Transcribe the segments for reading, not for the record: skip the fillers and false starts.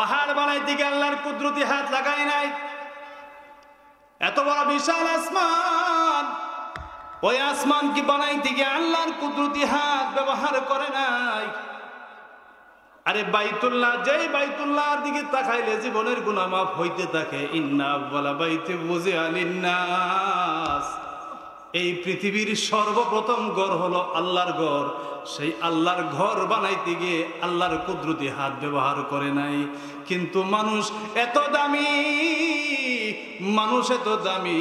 পাহাড় বানাইতে গিয়ে আল্লাহর কুদরতি হাত লাগাই নাই। এত বড় বিশাল আসমান, ওই আসমান কি বানাইতে গিয়ে আল্লাহর কুদরতি হাত ব্যবহার করে নাই। আরে বাইতুল্লাহ, যেই বাইতুল্লাহর দিকে তাকাইলে জীবনের গুনাহ মাফ হইতে থাকে। ইন্না আউয়ালা বাইতি বুযিআ লিন্নাস, এই পৃথিবীর সর্বপ্রথম ঘর হলো আল্লাহর ঘর। সেই আল্লাহর ঘর বানাইতে গিয়ে আল্লাহর কুদরতি হাত ব্যবহার করে নাই। কিন্তু মানুষ এত দামি, মানুষ এত দামি,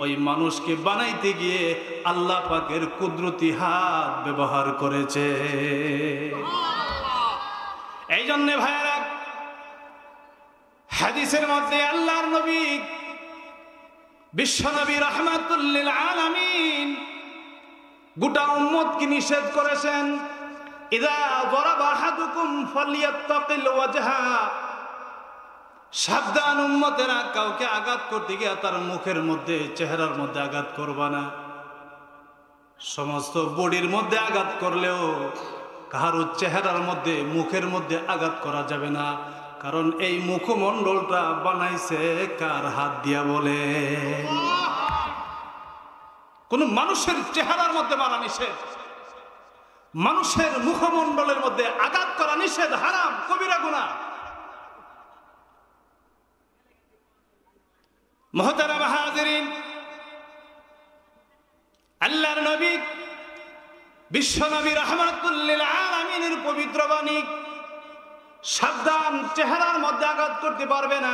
ওই মানুষকে বানাইতে গিয়ে আল্লাহ পাকের কুদরতি হাত ব্যবহার করেছে। এই জন্যে ভাইয়েরা, হাদিসের মধ্যে আল্লাহর নবী বিশ্বনবী রাহমাতুল লিল আলামিন গোটা উম্মতকে নিষেধ করেছেন, ইযা যারাবা আহাদুকুম ফালইয়াত্তাকিল ওয়াজহা, সাবধান উম্মতেরা, কাউকে আঘাত করতে গিয়ে তার মুখের মধ্যে, চেহারার মধ্যে আঘাত করবা না। সমস্ত বডির মধ্যে আঘাত করলেও কারো চেহারার মধ্যে, মুখের মধ্যে আঘাত করা যাবে না। কারণ এই মুখমণ্ডলটা বানাইছে কার হাত দিয়া বলে? কোন মানুষের চেহারার মধ্যে মারা নিষেধ, মানুষের মুখমণ্ডলের মধ্যে আঘাত করা নিষেধ, হারাম, কবিরা গুনাহ। মুহতারাম হাজিরিন, আল্লাহর নবী বিশ্বনবী রাহমাতুল লিল আলামিনের পবিত্র বাণী, সাবধান, চেহারার মধ্যে আঘাত করতে পারবে না,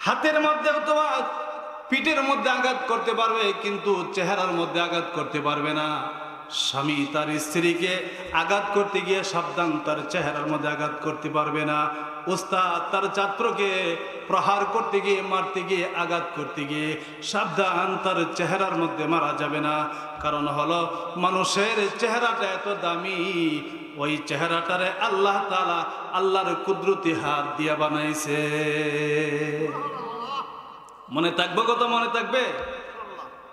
হাতের মধ্যে অথবা পিঠের মধ্যে আঘাত করতে পারবে, কিন্তু চেহারার মধ্যে আঘাত করতে পারবে না। স্বামী তার স্ত্রীকে আঘাত করতে গিয়ে সাবধান, তার চেহারার মধ্যে আঘাত করতে পারবে না। উস্তাদ তার ছাত্রকে প্রহার করতে গিয়ে, মারতে গিয়ে, আঘাত করতে গিয়ে সাবধান, তার চেহারার মধ্যে মারা যাবে না। কারণ হলো মানুষের চেহারাটা এত দামি, ওই চেহারাটারে আল্লাহ তাআলা আল্লাহর কুদরতি হাত দিয়া বানাইছে। মনে থাকবে কথা? মনে থাকবে?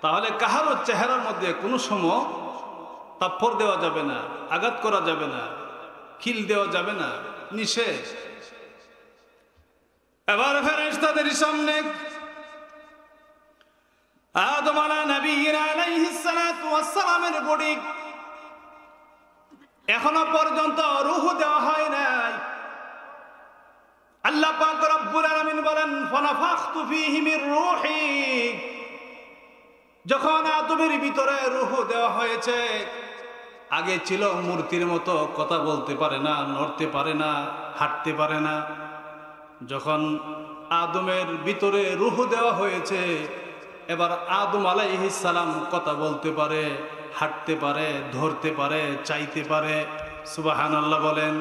তাহলে কাহারও চেহারার মধ্যে কোনো সময় তাপ্পর দেওয়া যাবে না, আঘাত করা যাবে না, খিল দেওয়া যাবে না, নিষেধ। এবার ফেরেশতাদের সামনে আদম আলাইহিস সালাতু ওয়াস সালামের বডি এখনো পর্যন্ত রূহ দেওয়া হয় নাই। আল্লাহ পাক রব্বুল আলামিন বলেন, ফানাফাখতু ফীহি মির রূহি, যখন আদমের ভিতরে রূহ দেওয়া হয়েছে, আগে ছিল মূর্তির মতো, কথা বলতে পারে না, নড়তে পারে না, হাঁটতে পারে না। যখন আদমের ভিতরে রূহ দেওয়া হয়েছে, এবার আদম আলাইহিস সালাম কথা বলতে পারে, হাঁটতে পারে, ধরতে পারে, চাইতে পারে। সুবহানাল্লাহ বলেন।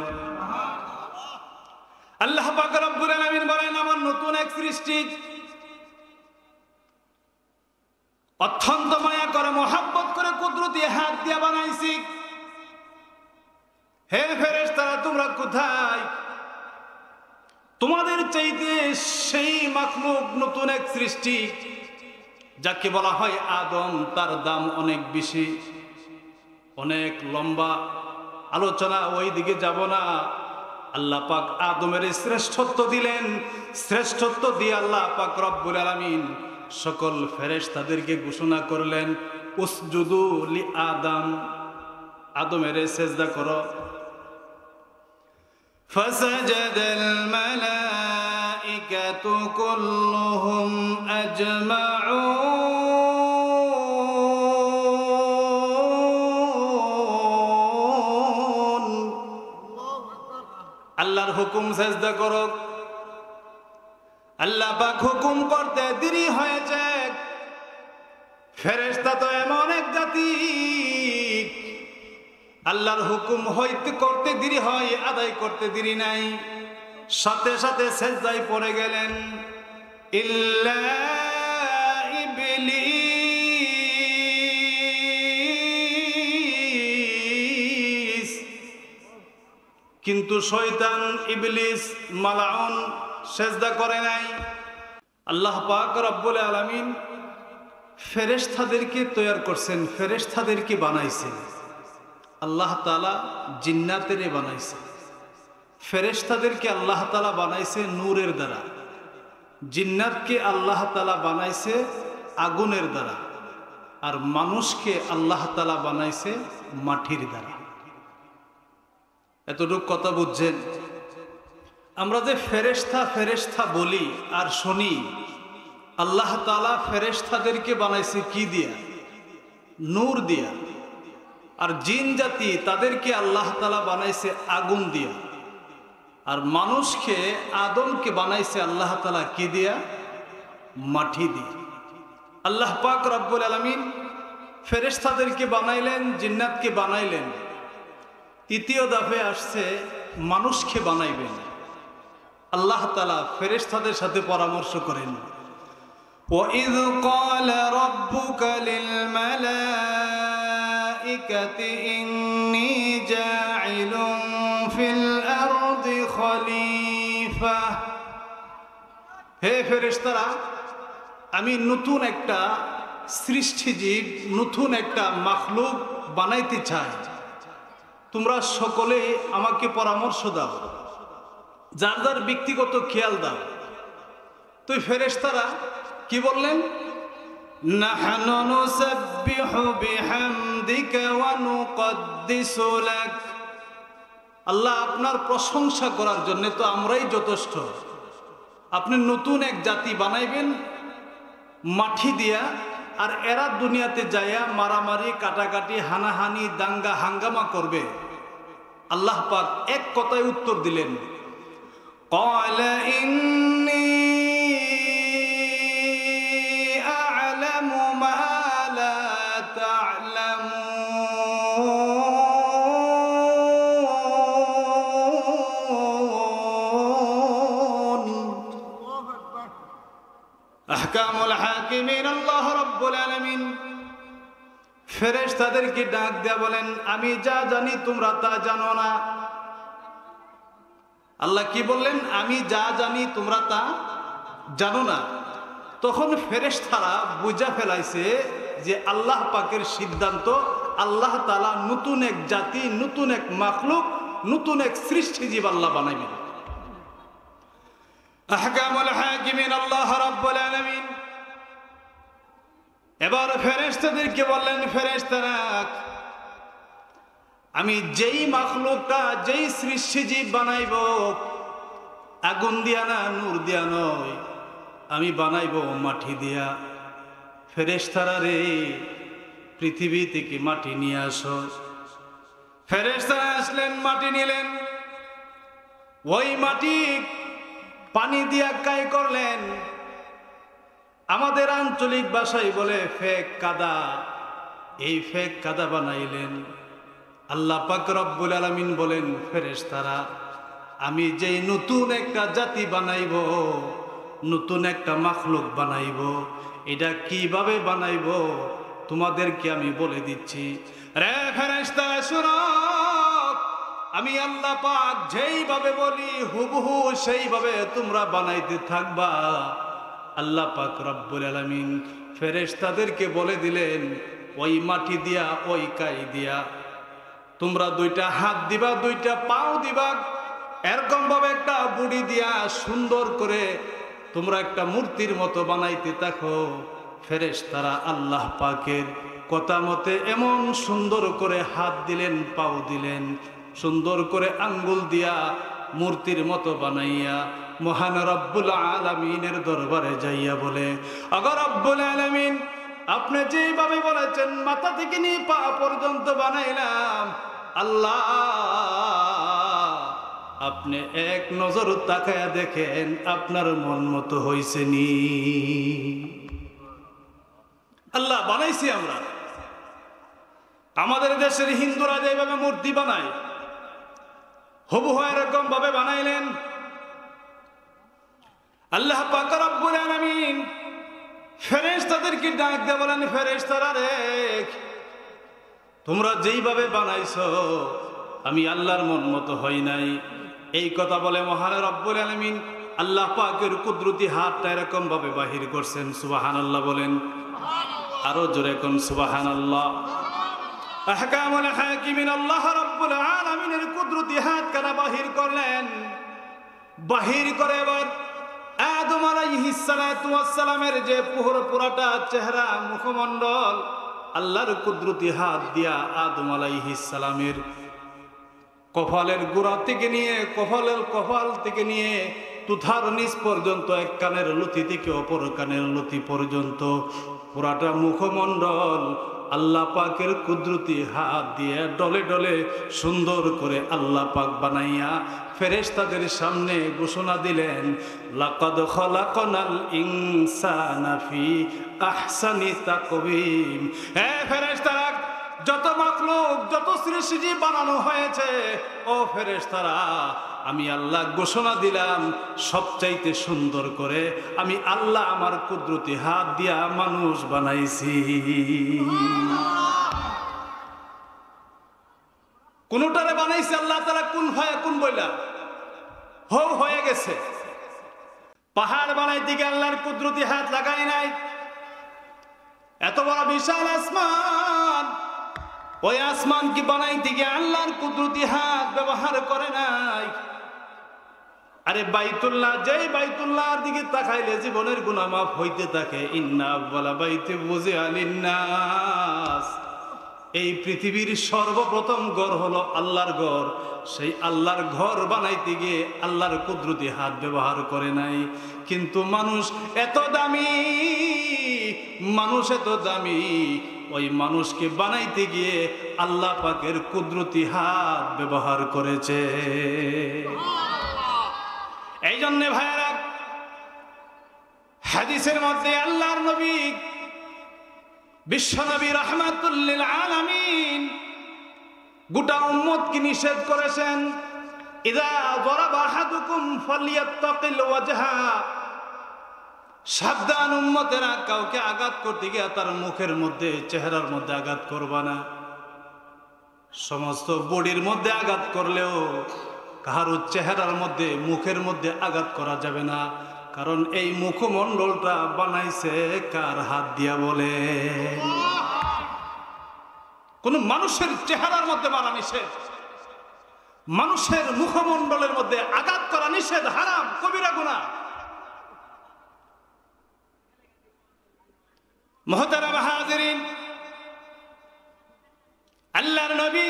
আল্লাহ পাক রব্বুল আলামিন বলেন, আমার নতুন এক সৃষ্টি, অত্যন্ত মায়া করে, মোহাব্বত করে কুদরতি হাত দিয়া বানাইছি। হে ফেরেশতারা, তোমরা কোথায়? তোমাদের চাইতে সেই মাখলুক, নতুন এক সৃষ্টি যাকে বলা হয় আদম, তার দাম অনেক বেশি, অনেক লম্বা। আলোচনা ওই দিকে যাব না। আল্লাহ পাক আদমের শ্রেষ্ঠত্ব দিলেন, শ্রেষ্ঠত্ব দিয়ে আল্লাহ পাক রব্বুল আলামিন সকল ফেরেশতাদেরকে ঘোষণা করলেন, উসজুদু লি আদম, আদমের সেজদা করো। ফাসাজাদাল মালাইকাতু কুল্লুহুম আজমাউন, আল্লাহর হুকুম সেজদা করো। আল্লাহ পাক হুকুম করতে দেরি হয়েছে। ফেরেশতা তো এমন এক জাতি, আল্লাহর হুকুম হইতে করতে দেরি হয়, আদায় করতে দেরি নাই, সাথে সাথে সেজদায় পড়ে গেলেন। ইল্লা ইবলিস, কিন্তু শয়তান ইবলিস মালাউন সেজদা করে নাই। আল্লাহ পাক রব্বুল আলামিন ফেরেশতাদেরকে তৈরি করছেন, ফেরেশতাদেরকে বানাইছেন। আল্লাহ তাআলা জিন্নাতের বানাইছেন। ফেরেশতাদেরকে আল্লাহ তাআলা বানাইছে নূরের দ্বারা, জিন্নাতকে আল্লাহ তাআলা বানাইছে আগুনের দ্বারা, আর মানুষকে আল্লাহ তাআলা বানাইছে মাটির দ্বারা। এতটুকু কথা বুঝছেন? আমরা যে ফেরেশতা ফেরেশতা বলি আর শুনি, আল্লাহ তাআলা ফেরেশতাদেরকে বানাইছে কি দিয়া? নূর দিয়া। আর জিন জাতি তাদেরকে আল্লাহ তাআলা বানাইছে আগুন দিয়া। আর মানুষকে আদমকে বানাইছে আল্লাহ তাআলা কি দিয়া? মাটি দিয়া। আল্লাহ পাক রব্বুল আলামিন ফেরেশতাদেরকে বানাইলেন, জিন্নাতকে বানাইলেন, তৃতীয় দফে আসছে মানুষকে বানাইবেন। আল্লাহ তাআলা ফেরেশতাদের সাথে পরামর্শ করেন, وَإِذْ قَالَ رَبُّكَ لِلْمَلَائِكَةِ إِنِّي جَاعِلٌ فِي الْأَرْضِ خَلِيفَةً। হে ফেরেশতারা, আমি নতুন একটা সৃষ্টিজীব, নতুন একটা মাখলুক বানাইতে চাই, তোমরা সকলে আমাকে পরামর্শ দাও, যার যার ব্যক্তিগত খেয়াল দাও। তো ফেরেশতারা কি বললেন? নাহনু নুসাব্বিহু বিহামদিকা ওয়া নুকদ্দিসু লাক। আল্লাহ, আপনার প্রশংসা করার জন্য তো আমরাই যথেষ্ট। আপনি নতুন এক জাতি বানাইবেন মাটি দিয়া, আর এরা দুনিয়াতে যায়া মারামারি, কাটাকাটি, হানাহানি, দাঙ্গা হাঙ্গামা করবে। আল্লাহ পাক এক কথায় উত্তর দিলেন, قال إني أعلم ما لا تعلمون। أحكام الحاكمين الله رب العالمين ফেরেশতাদেরকে ডাক দেয়া বলেন, আমি যা জানি তোমরা তা জানো না। আল্লাহ কি বললেন? আমি যা জানি তোমরা তা জানো না। তখন ফেরেশতারা বুঝা ফেলাইছে যে আল্লাহ পাকের সিদ্ধান্ত, আল্লাহ তাআলা নতুন এক জাতি, নতুন এক মাখলুক, নতুন এক সৃষ্টিজীব আল্লাহ বানাইবেন। আহকামুল হাকিমিন আল্লাহ রাব্বুল আলামিন এবার ফেরেশতাদেরকে বললেন, ফেরেশতারা, আমি যেই মাখলুকটা, যেই সৃষ্টিজীব বানাইব, আগুন দিয়া না, নূর দিয়া নয়, আমি বানাইব মাটি দিয়া। ফেরেশতারা রে, পৃথিবী থেকে মাটি নিয়ে আসো। ফেরেশতারা আসলেন, মাটি নিলেন। ওই মাটি পানি দিয়া কাই করলেন, আমাদের আঞ্চলিক ভাষায় বলে ফেক কাদা। এই ফেক কাদা বানাইলেন। আল্লাহ পাক রব্বুল আলামিন বলেন, ফেরেশতারা, আমি যেই নতুন একটা জাতি বানাইব, নতুন একটা মাখলুক বানাইব, এটা কিভাবে বানাইব তোমাদেরকে আমি বলে দিচ্ছি। রে ফেরেশতারা শুনো, আমি আল্লাহ পাক যেইভাবে বলি হুবহু সেইভাবে তোমরা বানাইতে থাকবা। আল্লাহ পাক রব্বুল আলামিন ফেরেশতাদেরকে বলে দিলেন, ওই মাটি দিয়া, ওই কাই দিয়া তোমরা দুইটা হাত দিবা, দুইটা পাও দিবা, এরকম ভাবে একটা বুড়ি দিয়া সুন্দর করে তোমরা একটা মূর্তির মতো বানাইতে থাকো। ফেরেশতারা আল্লাহ পাকের কথা মতে এমন সুন্দর করে হাত দিলেন, পাও দিলেন, সুন্দর করে আঙ্গুল দিয়া মূর্তির মতো বানাইয়া মহান রব্বুল আলামিনের দরবারে যাইয়া বলে, আগো রব্বুল আলামিন, আপনি যেভাবে বলেছেন মাথা থেকে নিয়ে পা পর্যন্ত বানাইলাম, আল্লাহ আপনি এক নজর তাকায়া দেখেন আপনার মন মতো হইছে নি? আল্লাহ, বানাইছি আমরা। আমাদের দেশের হিন্দুরা যেভাবে মূর্তি বানায়, হুবহু এরকম ভাবে বানাইলেন। আল্লাহ পাক রব্বুল আলামিন ফেরেশতাদেরকে ডাক দিয়ে বলেন, ফেরেশতারা রে, তোমরা যেইভাবে বানাইছো আমি আল্লাহর মন মতো হই নাই। এই কথা বলে মহান রব্বুল আলামিন আল্লাহ পাকের কুদরতি হাতটা এরকম ভাবে বাহির করছেন। সুবহানাল্লাহ বলেন, আরো জোরে কোন সুবহানাল্লাহ। আহকামুল হাকিমিন আল্লাহ রাব্বুল রব্বুল আলামিনের কুদরতি হাত কানা বাহির করলেন। বাহির করে এবার আদম আলাইহিস সালাতু ওয়াস সালামের যে পুরাটা চেহারা মুখমণ্ডল আল্লাহর কুদরতি হাত দিয়া আদম আলাইহিস সালামের কপালের গোড়া থেকে নিয়ে কপাল থেকে নিয়ে তুথার নিচ পর্যন্ত, এক কানের লতি থেকে অপর কানের লতি পর্যন্ত পুরাটা মুখমণ্ডল আল্লাহ পাকের কুদরতি হাত দিয়ে ডলে ডলে সুন্দর করে আল্লাহ পাক বানাইয়া ফেরেশতাদের সামনে ঘোষণা দিলেন, লাকাদ খালাকনাল ইনসানা ফি আহসানি তাকওয়িম। হে ফেরেশতারা, যত মাখলুক যত সৃষ্টি বানানো হয়েছে, ও ফেরেশতারা, আমি আল্লাহ ঘোষণা দিলাম সবচাইতে সুন্দর করে আমি আল্লাহ আমার কুদরতি হাত দিয়া মানুষ বানাইছি। কোনটারে বানাইছে আল্লাহ তাআলা কুন ফায়াকুন বইলা হয়ে গেছে। পাহাড় বানাইতে গিয়ে আল্লাহর কুদরতি হাত লাগাই নাই। এত বড় বিশাল আসমান, ওই আসমান কি বানাইতে গিয়ে আল্লাহর কুদরতি হাত ব্যবহার করে নাই। আরে বাইতুল্লাহ, যেই বাইতুল্লাহর দিকে তাকাইলে জীবনের গুনাহ মাফ হইতে থাকে। ইন্না আউয়ালা বাইতি বুযিআ লিন্নাস, এই পৃথিবীর সর্বপ্রথম ঘর হলো আল্লাহর ঘর। সেই আল্লাহর ঘর বানাইতে গিয়ে আল্লাহর কুদরতি হাত ব্যবহার করে নাই। কিন্তু মানুষ এত দামি, ওই মানুষকে বানাইতে গিয়ে আল্লাহ পাকের কুদরতি হাত ব্যবহার করেছে। এই জন্য ভাইয়েরা, হাদিসের মধ্যে আল্লাহর নবী বিশ্বনবী রাহমাতুল লিল আলামিন গোটা উম্মতকে নিষেধ করেছেন, ইযা যারাবা আহাদুকুম ফালইয়াত্তাকিল ওয়াজহা। সাবধান উম্মতেরা, কাউকে আঘাত করতে গিয়ে তার মুখের মধ্যে, চেহারার মধ্যে আঘাত করবা না। সমস্ত বডির মধ্যে আঘাত করলেও কারো চেহারার মধ্যে, মুখের মধ্যে আঘাত করা যাবে না। কারণ এই মুখমণ্ডলটা বানাইছে কার হাত দিয়া বলে? কোন মানুষের চেহারার মধ্যে মারা নিষেধ, মানুষের মুখমণ্ডলের মধ্যে আঘাত করা নিষেধ, হারাম, কবিরা গুনাহ। মুহতারাম হাজিরিন, আল্লাহর নবী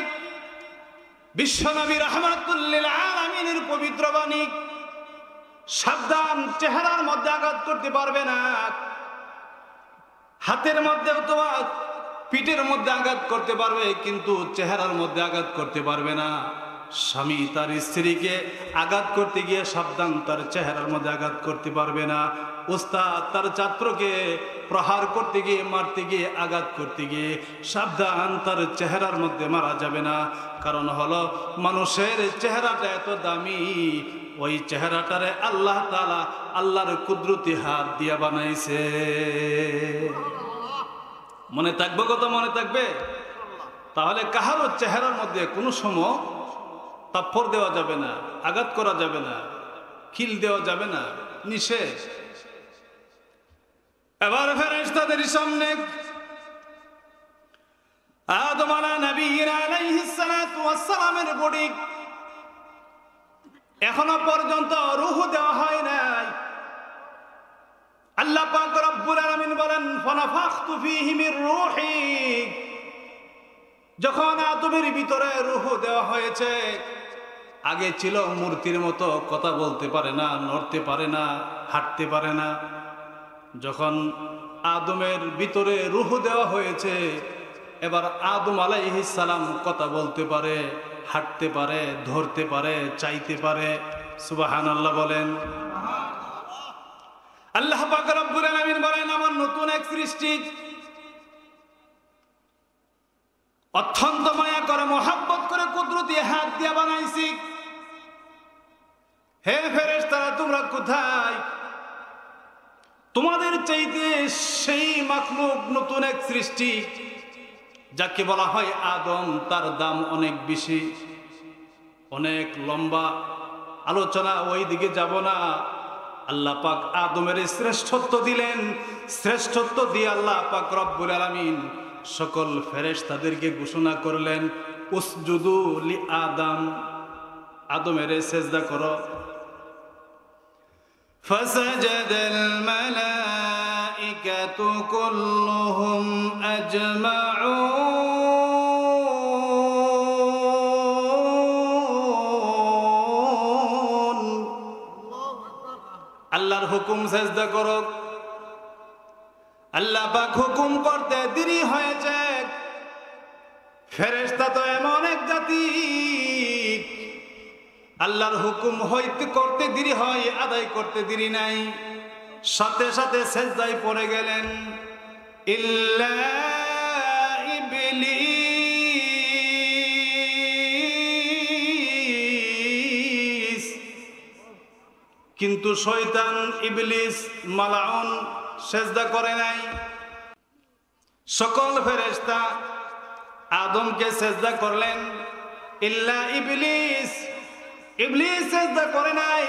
বিশ্বনবী রাহমাতুল লিল আলামিনের পবিত্র বাণী, সাবধান, চেহারার মধ্যে আঘাত করতে পারবে না, হাতের মধ্যে অথবা পিঠের মধ্যে আঘাত করতে পারবে, কিন্তু চেহারার মধ্যে আঘাত করতে পারবে না। স্বামী তার স্ত্রীকে আঘাত করতে গিয়ে সাবধান, তার চেহারার মধ্যে আঘাত করতে পারবে না। উস্তাদ তার ছাত্রকে প্রহার করতে গিয়ে, মারতে গিয়ে, আঘাত করতে গিয়ে সাবধান, তার চেহারার মধ্যে মারা যাবে না। কারণ হলো মানুষের চেহারাটা এত দামি, ওই চেহারাটারে আল্লাহ তাআলা আল্লাহর কুদরতি হাত দিয়া বানাইছে। মনে থাকবে কথা? মনে থাকবে? তাহলে কাহারও চেহারার মধ্যে কোনো সময় তাপ্পড় দেওয়া যাবে না, আঘাত করা যাবে না, খিল দেওয়া যাবে না, নিষেধ। এবার ফেরেশতাদের সামনে আদম আলাইহিস সালাতু ওয়াস সালামের বডি এখনো পর্যন্ত রূহ দেওয়া হয় নাই। আল্লাহ পাক রব্বুল আলামিন বলেন, ফানাফাখতু ফীহি মির রূহি। যখন আদমের ভিতরে রূহ দেওয়া হয়েছে, আগে ছিল মূর্তির মতো, কথা বলতে পারে না, নড়তে পারে না, হাঁটতে পারে না। যখন আদমের ভিতরে রূহ দেওয়া হয়েছে, এবার আদম আলাইহিস সালাম কথা বলতে পারে, হাঁটতে পারে, ধরতে পারে, চাইতে পারে। সুবহানাল্লাহ বলেন। আল্লাহ পাক রব্বুল আলামিন বলেন, আমার নতুন এক সৃষ্টি, অত্যন্ত মায়া করে, মহব্বত করে কুদরতি হাত দিয়া বানাইছি। হে ফেরেশতারা, তোমরা কোথায়? তোমাদের চাইতে সেই মাখলুক, নতুন এক সৃষ্টি যাকে বলা হয় আদম, তার দাম অনেক বেশি, অনেক লম্বা। আলোচনা ওই দিকে যাব না। আল্লাহ পাক আদমের শ্রেষ্ঠত্ব দিলেন। শ্রেষ্ঠত্ব দিয়ে আল্লাহ পাক রব্বুল আলামিন সকল ফেরেশতাদেরকে ঘোষণা করলেন, উসজুদু লি আদম, আদমের সেজদা করো। ফাসাজাদাল মালাইকাতু কুল্লুহুম আজমাউন। আল্লাহর হুকুম সেজদা করো। আল্লাহ পাক হুকুম করতে দেরি হয়েছে। ফেরেশতা তো এমন এক জাতি, আল্লাহর হুকুম হইতে করতে দেরি হয়, আদায় করতে দেরি নাই, সাথে সাথে সেজদায় পড়ে গেলেন। ইল্লা ইবলিস, কিন্তু শয়তান ইবলিস মালাউন সেজদা করে নাই। সকল ফেরেশতা আদমকে সেজদা করলেন, ইল্লা ইবলিস, ইবলিস সেজদা করে নাই।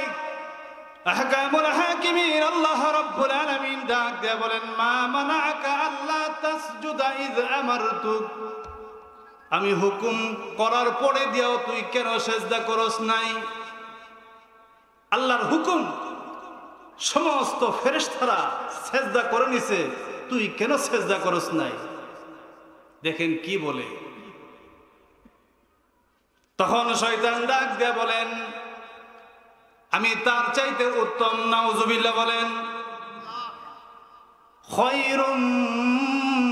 আহকামুল হাকিমিন আল্লাহ রাব্বুল আলামিন ডাক দিয়ে বলেন, মা মানাআকা আল্লা তাসজুদা ইয আমারতুক, আমি হুকুম করার পরে দিয়াও তুই কেন সেজদা করস নাই? আল্লাহর হুকুম সমস্ত ফেরেশতারা সেজদা করে নিছে, তুই কেন সেজদা করস নাই? দেখেন কি বলে। তখন শয়তান ডাক দিয়ে বলেন, আমি তার চাইতে উত্তম, নাউজুবিল্লাহ বলেন, খায়রুম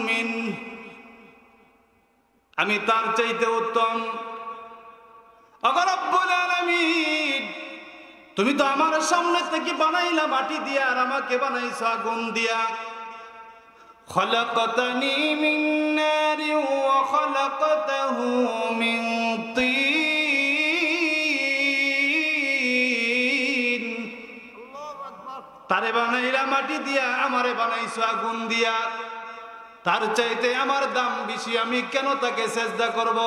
মিন, আমি তার চাইতে উত্তম। ওগো রব্বুল আলামিন, তুমি তো আমার সামনে থেকে বানাইলা মাটি দিয়া, আর আমাকে বানাইছো আগুন দিয়া। খলাকতানি মিন নারি ওয়া খলাকতাহু মিন তিন, তারে বানাইলা মাটি দিয়া, আমারে বানাইছো আগুন দিয়া, তার চাইতে আমার দাম বেশি, আমি কেন তাকে সেজদা করব?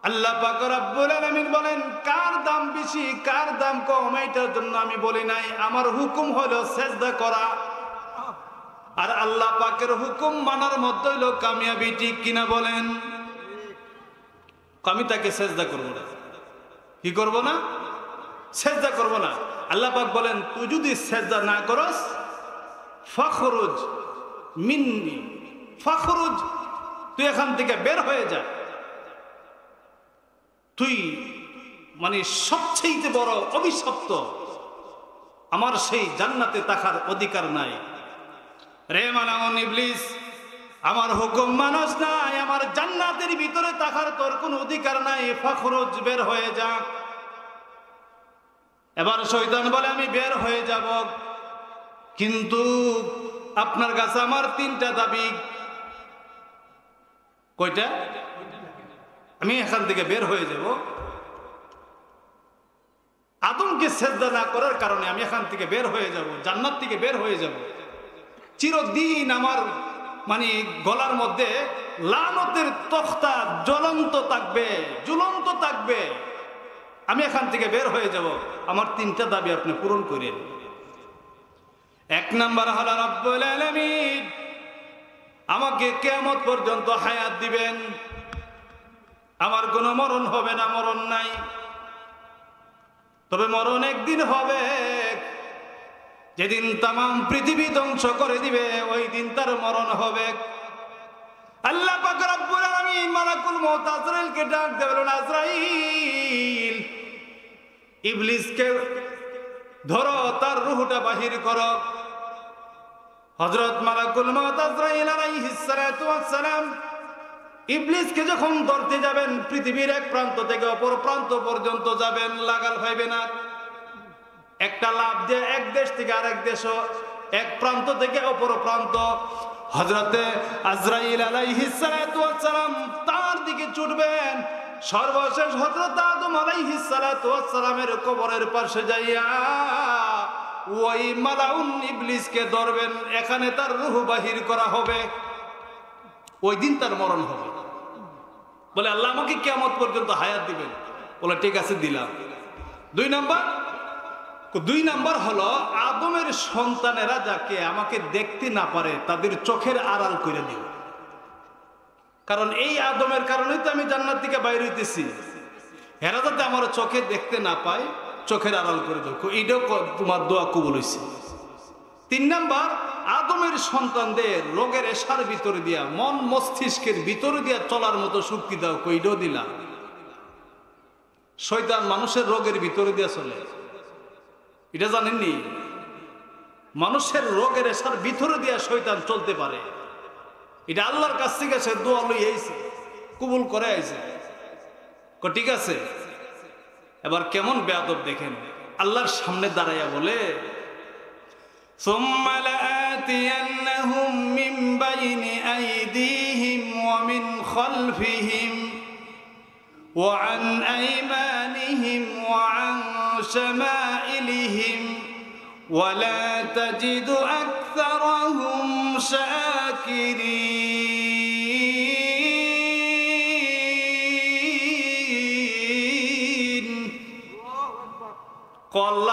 আল্লাহ পাক রব্বুল আলামিন বলেন, কার দাম বেশি কার দাম কম এইটার জন্য আমি বলি নাই, আমার হুকুম হলো সেজদা করা। আর আল্লাহ পাকের হুকুম মানার মধ্যে হলো কামিয়াবি, ঠিক কিনা বলেন? আমি তাকে সেজদা করব না। কি করব না? সেজদা করব না। আল্লাহ পাক বলেন, তুই যদি সেজদা না করস, ফখরুজ মিন্নি, ফখরুজ, তুই এখান থেকে বের হয়ে যা, তুই মানে সবচেয়ে বড় অভিশপ্ত, আমার সেই জান্নাতে থাকার অধিকার নাই। রে মালাউন ইবলিস, আমার হুকুম মানস নাই, আমার জান্নাতের ভিতরে থাকার তোর কোনো অধিকার নাই, ফখরুজ, বের হয়ে যা। এবার শয়তান বলে, আমি বের হয়ে যাব, কিন্তু আপনার কাছে আমার তিনটা দাবি। কয়টা? আমি এখান থেকে বের হয়ে যাব, আদমকে সেজদা না করার কারণে আমি এখান থেকে বের হয়ে যাব, জান্নাত থেকে বের হয়ে যাব, চিরদিন আমার মানে গলার মধ্যে লানতের তখতা জ্বলন্ত থাকবে, ঝুলন্ত থাকবে, আমি এখান থেকে বের হয়ে যাব। আমার তিনটা দাবি আপনি পূরণ করেন। এক নাম্বার হলো রব্বুল আলামিন আমাকে কিয়ামত পর্যন্ত হায়াত দিবেন, আমার কোনো মরণ হবে না, মরণ নাই, তবে মরণ একদিন হবে, যেদিন তামাম পৃথিবী ধ্বংস করে দিবে, ওই দিন তার মরণ হবে। আল্লাহ পাক রব্বুল আলামিন মালাকুল মউত আজরাইলকে ডাক দিয়ে বলেন, আজরাইল, ইবলিসকে ধরো, তার রূহটা বাহির করো। হযরত মালাকুল মউত আজরাইল আলাইহিস সালাতু ওয়াস সালাম ইবলিসকে যখন ধরতে যাবেন, পৃথিবীর এক প্রান্ত থেকে অপর প্রান্ত পর্যন্ত যাবেন, লাগাল পাইবে না। একটা লাভ দিয়ে এক দেশ থেকে আরেক দেশ, এক প্রান্ত থেকে অপর প্রান্ত, হযরতে আজরাইল আলাইহিস সালাতু ওয়াস সালাম তার দিকে ছুটবেন। সর্বশেষ হযরত আদম আলাইহিস সালাতু ওয়াস সালামের কবরের পাশে যাইয়া ওই মালাউন ইবলিসকে ধরবেন, এখানে তার রূহ বাহির করা হবে, ওই দিন তার মরণ হবে। বলে, আল্লাহ আমাকে কিয়ামত পর্যন্ত হায়াত দিবেন। বলে, ঠিক আছে, দিলাম। দুই নাম্বার হলো, আদমের সন্তানেরা যাকে আমাকে দেখতে না পারে তাদের চোখের আড়াল করে দিও। কারণ এই আদমের কারণেই তো আমি জান্নাত থেকে বাইরে হইতেছি। এরা যাতে আমার চোখে দেখতে না পায়, চোখের আড়াল করে দেখো, এইটাও তোমার দোয়া কবুল হয়েছে। 3 নাম্বার, আদমের সন্তানদের রোগের এশার ভিতরে দিয়া, মন মস্তিষ্কের ভিতরে দিয়া চলার মতো শক্তি দাও, কইডো দিলাম। শয়তান মানুষের রোগের ভিতরে দিয়া চলে, এটা জানেননি? মানুষের রোগের এশার ভিতরে দিয়া শয়তান চলতে পারে। এটা আল্লাহর কাছ থেকে সে দোয়া লই আইছে, কবুল করে আইছে। ঠিক আছে, এবার কেমন বেয়াদব দেখেন, আল্লাহর সামনে দাঁড়াইয়া বলে ثم لآتينهم من بين أيديهم ومن خلفهم وعن أيمانهم وعن شمائلهم ولا تجد أكثرهم شاكرين قال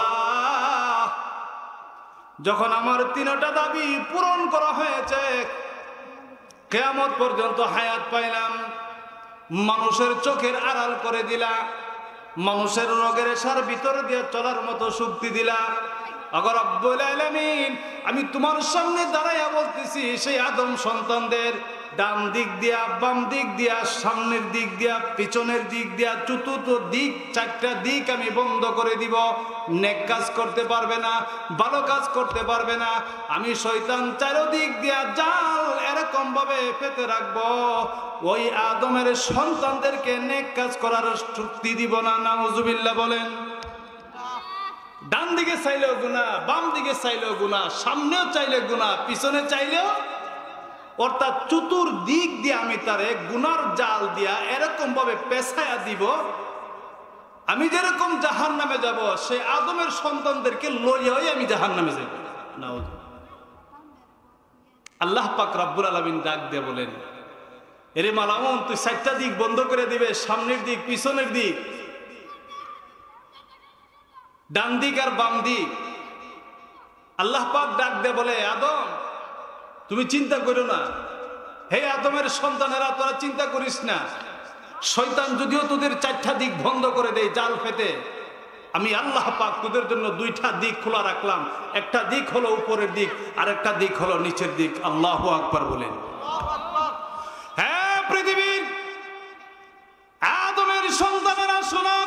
যখন আমার 3টা দাবি পূরণ করা হয়েছে, কিয়ামত পর্যন্ত হায়াত পাইলাম, মানুষের চোখের আড়াল করে দিলা, মানুষের রোগের এশার ভিতরে দিয়ে চলার মতো শক্তি দিলা, আগে রব্বুল আলামিন আমি তোমার সামনে দাঁড়াইয়া বলতেছি, সেই আদম সন্তানদের ডান দিক দিয়া, বাম দিক দিয়া, সামনের দিক দিয়া, পিছনের দিক দিয়া, চতুর্থ দিক, 4টা দিক আমি বন্ধ করে দিব। নেক কাজ করতে পারবে না, ভালো কাজ করতে পারবে না। আমি শয়তান চারদিক দিয়া জাল এরকম ভাবে পেতে রাখবো, ওই আদমের সন্তানদেরকে নেক কাজ করার শক্তি দিব না। নাউজুবিল্লাহ বলেন। ডান দিকে চাইলেও গুনাহ, বাম দিকে চাইলেও গুনাহ, সামনেও চাইলে গুনাহ, পিছনে চাইলেও, অর্থাৎ চতুর্দিক দিয়ে আমি তারে গুনার জাল দিয়া এরকম ভাবে পেছায়া দিব, আমি যেরকম জাহান্নামে যাব, সেই আদমের সন্তানদেরকে লইয়াই আমি জাহান্নামে যাব। আল্লাহ পাক রব্বুল আলামিন ডাক দিয়ে বলেন, এরে মালামুন, তুই 4টা দিক বন্ধ করে দিবে, সামনের দিক, পিছনের দিক, ডান দিক আর বাম দিক। আল্লাহ পাক ডাক দিয়ে বলে, আদম তুমি চিন্তা করো না, হে আদমের সন্তানেরা তোরা চিন্তা করিস না, শয়তান যদিও তোদের 4টা দিক বন্ধ করে দেয় জাল পেতে, আমি আল্লাহ পাক তোদের জন্য 2টা দিক খোলা রাখলাম। একটা দিক হলো উপরের দিক, আর একটা দিক হলো নিচের দিক। আল্লাহু আকবার বলেন। হ্যাঁ পৃথিবীর আদমের সন্তানেরা শোনো,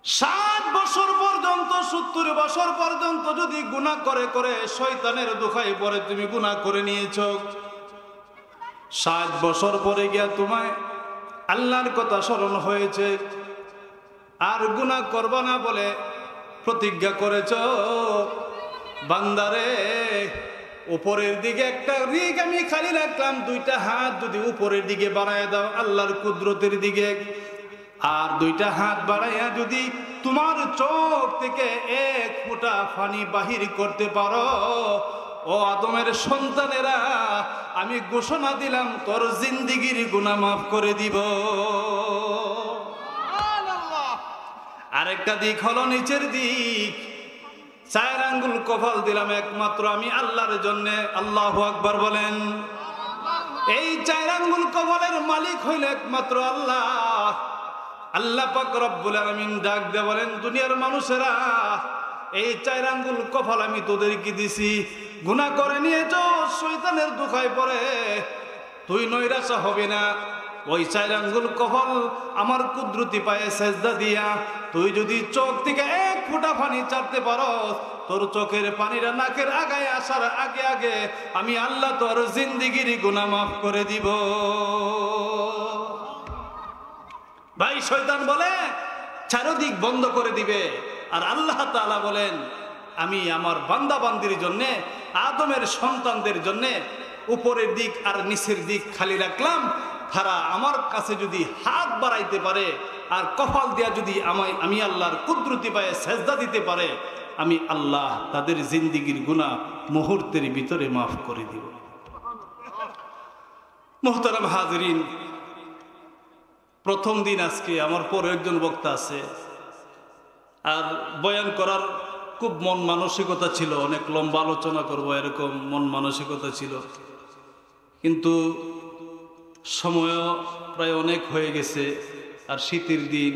60 বছর পর্যন্ত, 70 বছর পর্যন্ত যদি গুনাহ করে করে শয়তানের দোহাই পরে তুমি গুনাহ করে নিয়েছ, 60 বছর পরে গিয়া তোমায় আল্লাহর কথা স্মরণ হয়েছে, আর গুনাহ করবা না বলে প্রতিজ্ঞা করেছ, বান্দারে উপরের দিকে একটা রিক আমি খালি রাখলাম, 2টা হাত যদি উপরের দিকে বাড়ায় দাও আল্লাহর কুদরতের দিকে, আর 2টা হাত বাড়াইয়া যদি তোমার চোখ থেকে 1 ফোঁটা পানি বাহির করতে পারো, ও আদমের সন্তানেরা আমি ঘোষণা দিলাম তোর জিন্দেগীর গুনাহ মাফ করে দিব। আরেকটা দিক হলো নিচের দিক, 4 আঙ্গুল কপাল দিলাম একমাত্র আমি আল্লাহর জন্য। আল্লাহু আকবার বলেন। এই 4 আঙ্গুল কপালের মালিক হইল একমাত্র আল্লাহ। আল্লাহ পাক রব্বুল আলামিন ডাক দিয়ে বলেন, দুনিয়ার মানুষেরা এই 4 আঙ্গুল কপাল আমি তোদেরকে দিছি, গুনাহ করে নিয়েছ, শয়তানের দোহাই পড়ে তুই নৈরাশা হবে না। ওই 4 আঙ্গুল কপাল আমার কুদরতি পায়ে সেজদা দিয়া তুই যদি চোখ থেকে 1 ফোঁটা পানি চাপতে পারো, তোর চোখের পানিটা নাকের আগায় আসার আগে আগে আমি আল্লাহ তোর জিন্দেগীর গুনাহ মাফ করে দিব। ভাই শয়তান বলে চারদিক বন্ধ করে দিবে, আর আল্লাহ তাআলা বলেন আমি আমার বান্দা বান্দির জন্য, আদমের সন্তানদের জন্য উপরের দিক আর নিচের দিক খালি রাখলাম। তারা আমার কাছে যদি হাত বাড়াইতে পারে আর কপাল দিয়া যদি আমি আল্লাহর কুদরতি পায়ে সেজদা দিতে পারে, আমি আল্লাহ তাদের জিন্দেগীর গুনাহ মুহূর্তের ভিতরে মাফ করে দিব। মুহতারাম হাজিরিন, প্রথম দিন আজকে, আমার পরে একজন বক্তা আছে, আর বয়ান করার খুব মন মানসিকতা ছিল, অনেক লম্বা আলোচনা করব এরকম মন মানসিকতা ছিল, কিন্তু সময়ও প্রায় অনেক হয়ে গেছে, আর শীতের দিন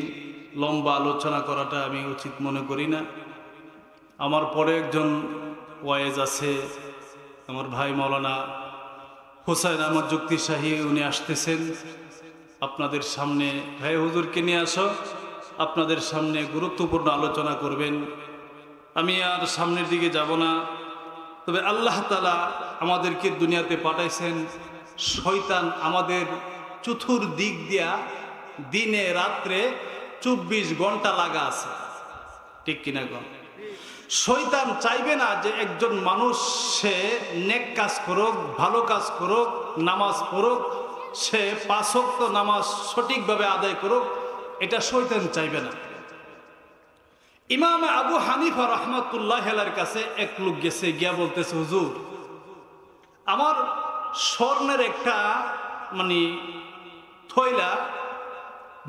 লম্বা আলোচনা করাটা আমি উচিত মনে করি না। আমার পরে একজন ওয়াইজ আছে, আমার ভাই মাওলানা হোসাইন আহমদ যুক্তি শাহী, উনি আসতেছেন আপনাদের সামনে। ভাই হুজুরকে নিয়ে আসো, আপনাদের সামনে গুরুত্বপূর্ণ আলোচনা করবেন। আমি আর সামনের দিকে যাব না। তবে আল্লাহ তাআলা আমাদেরকে দুনিয়াতে পাঠাইছেন, শয়তান আমাদের চতুর্দিক দিয়া দিনে রাত্রে 24 ঘন্টা লাগা আছে, ঠিক কিনা গো? শয়তান চাইবে না যে একজন মানুষ সে নেক কাজ করুক, ভালো কাজ করুক, নামাজ পড়ুক, সে 5 ওয়াক্ত নামাজ সঠিকভাবে আদায় করুক, এটা শয়তান চাইবে না। ইমাম আবু হানিফা রাহমাতুল্লাহ আলাইহির কাছে এক লোক গেছে, গিয়া বলতেছে, হুজুর আমার স্বর্ণের একটা থয়লা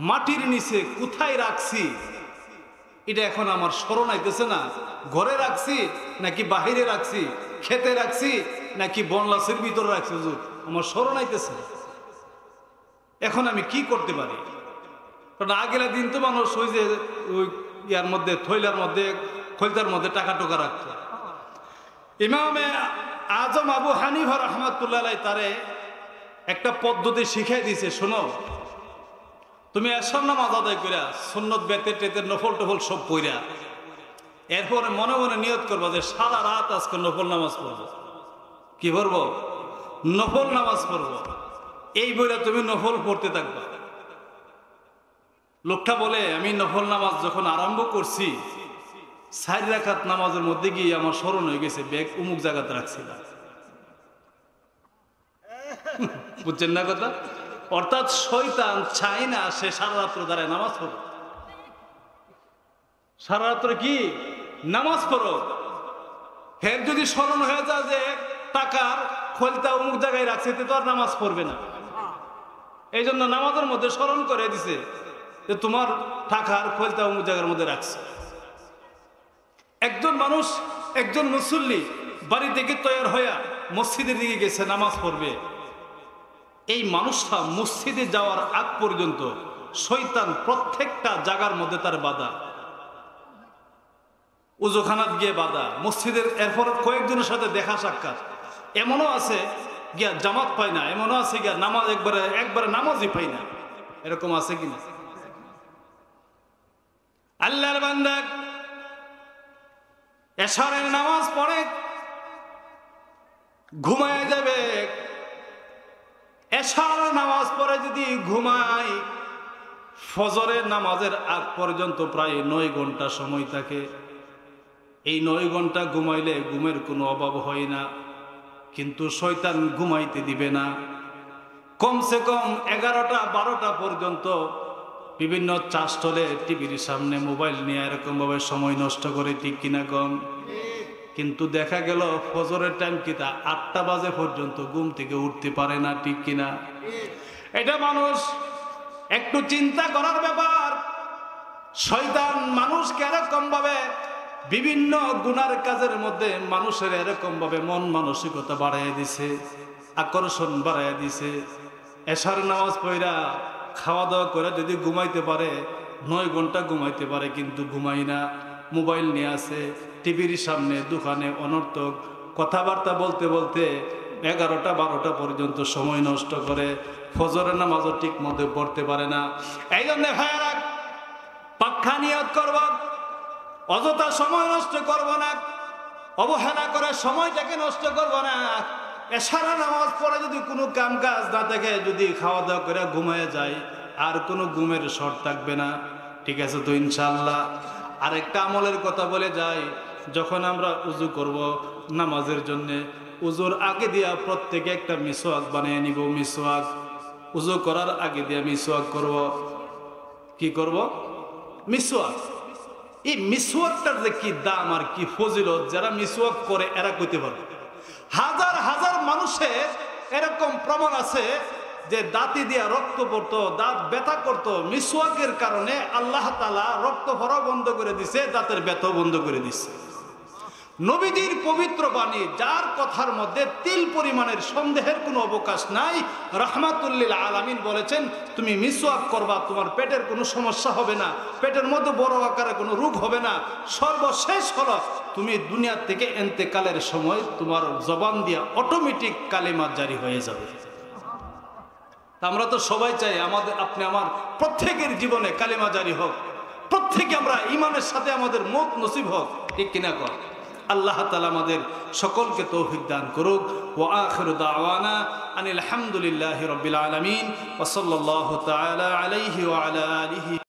মাটির নিচে কোথায় রাখছি এটা এখন আমার স্মরণ আইতেছে না। ঘরে রাখছি নাকি বাহিরে রাখছি, খেতে রাখছি নাকি বনলাসের ভিতরে রাখছি, হুজুর আমার স্মরণ আইতেছে। এখন আমি কি করতে পারি? কারণ আগের দিন তো মানুষ ওই যে ওই ইয়ার মধ্যে থৈলার মধ্যে খৈলতার মধ্যে টাকা টোকা রাখত। ইমামে আজম আবু হানিফা রাহমাতুল্লাহ আলাইহি তারে একটা পদ্ধতি শিখাই দিয়েছে, শোনো, তুমি এশার নামাজ আদায় কইরা সুন্নত বেতের টেতের নফল টফল সব পইরা এরপরে মনে মনে নিয়ত করবা যে সারা রাত আজকে নফল নামাজ পড়বো। কি পড়বো? নফল নামাজ পড়বো। এই বইরা তুমি নফল পড়তে থাকবা। লোকটা বলে, আমি নফল নামাজ যখন আরম্ভ করছি 4 রাকাত নামাজের মধ্যে গিয়ে আমার স্মরণ হয়ে গেছে ব্যাগ অমুক জায়গাতে রাখছিলাম। বুঝছেন না কথা? অর্থাৎ শয়তান চায় না সে সারা রাত্র দাঁড়ায় নামাজ পড়ো, সারা রাত্র কি নামাজ পড়ো। ফের যদি স্মরণ হয়ে যায় যে টাকার খোলতা অমুক জায়গায় রাখছে, তো আর নামাজ পড়বে না। এই জন্য নামাজের মধ্যে স্মরণ করে দিছে যে তোমার টাকার খোলতা অমুক জায়গার মধ্যে রাখছে। একজন মানুষ, একজন মুসল্লি বাড়ি থেকে তৈরি হইয়া মসজিদের দিকে গেছে নামাজ পড়বে, এই মানুষটা মসজিদে যাওয়ার আগ পর্যন্ত শয়তান প্রত্যেকটা জায়গার মধ্যে তার বাধা, উজুখানাত গিয়ে বাধা, মসজিদের এরপর কয়েকজনের সাথে দেখা সাক্ষাৎ, এমনও আছে গিয়া জামাত পায় না, এমনও আছে গিয়া নামাজ একবারে নামাজই পাই না, এরকম আছে কিনা? আল্লাহর বান্দা এশারের নামাজ পড়ে ঘুমায় যাবে, এশার নামাজ পড়ে যদি ঘুমায়, ফজরের নামাজের আগ পর্যন্ত প্রায় 9 ঘন্টা সময় থাকে। এই 9 ঘন্টা ঘুমাইলে ঘুমের কোনো অভাব হয় না, কিন্তু শয়তান ঘুমাইতে দিবে না। কমসে কম 11টা 12টা পর্যন্ত বিভিন্ন চাষস্থলে টিভির সামনে মোবাইল নিয়ে এরকম ভাবে সময় নষ্ট করে, ঠিক কিনা কম? কিন্তু দেখা গেল ফজরের টাইম কিতা 8টা বাজে পর্যন্ত ঘুম থেকে উঠতে পারে না, ঠিক কিনা? এটা মানুষ একটু চিন্তা করার ব্যাপার। শয়তান মানুষকে এরকম ভাবে বিভিন্ন গুনার কাজের মধ্যে মানুষের এরকম ভাবে মন মানসিকতা বাড়াইয়া দিছে, আকর্ষণ বাড়াইয়া দিছে। এশার নামাজ পড়া খাওয়া দাওয়া করে যদি ঘুমাইতে পারে 9 ঘন্টা ঘুমাইতে পারে, কিন্তু ঘুমাই না, মোবাইল নিয়ে আসে, টিভির সামনে দোকানে অনর্থক কথাবার্তা বলতে বলতে 11টা 12টা পর্যন্ত সময় নষ্ট করে, ফজরের নামাজও ঠিক মতো পড়তে পারে না। এই জন্য ভাইয়ারা পাক্কা নিয়ত করব, অযথা সময় নষ্ট করব না, অবহেলা করে সময়টাকে নষ্ট করব না। এশারা নামাজ পড়ে যদি কোনো কাম কাজ না থাকে, যদি খাওয়া দাওয়া করে ঘুমিয়ে যায়, আর কোনো ঘুমের শর্ট থাকবে না, ঠিক আছে তো ইনশাআল্লাহ? আরেকটা আমলের কথা বলে যাই, যখন আমরা উজু করব নামাজের জন্যে, উজুর আগে দিয়া প্রত্যেকে একটা মিসওয়াক বানিয়ে নিব। মিসওয়াক উজু করার আগে দিয়া মিসওয়াক করব। কি করব? মিসওয়াক। এই মিসওয়াকটার যে কি দাম আর কি ফজিলত, যারা মিসওয়াক করে এরা কইতে পারবে। হাজার হাজার মানুষের এরকম প্রমাণ আছে যে দাঁতি দিয়া রক্ত পড়তো, দাঁত ব্যথা করতো, মিসওয়াকের কারণে আল্লাহ তাআলা রক্ত ভরা বন্ধ করে দিছে, দাঁতের ব্যথা বন্ধ করে দিছে। নবীজির পবিত্র বাণী, যার কথার মধ্যে তিল পরিমাণের সন্দেহের কোনো অবকাশ নাই। রাহমাতুল্লিল আলামিন বলেছেন, তুমি মিসওয়াক করবা, তোমার পেটের কোনো সমস্যা হবে না, পেটের মধ্যে বড় আকারে কোনো রোগ হবে না। সর্বশেষ হলো, তুমি দুনিয়া থেকে ইন্তেকালের সময় তোমার জবান দিয়ে অটোমেটিক কালিমা জারি হয়ে যাবে। আমরা তো সবাই চাই আমাদের, আপনি আমার প্রত্যেকের জীবনে কালিমা জারি হোক, প্রত্যেকে আমরা ঈমানের সাথে আমাদের মত নসিব হোক, ঠিক কিনা কর? আল্লাহ তাআলা আমাদের সকলকে তৌফিক দান করুক। ওয়া আখিরু দাওয়ানা আনিল হামদুলিল্লাহি রাব্বিল আলামিন ওয়া সাল্লাল্লাহু তাআলা আলাইহি ওয়া আলা আলিহি।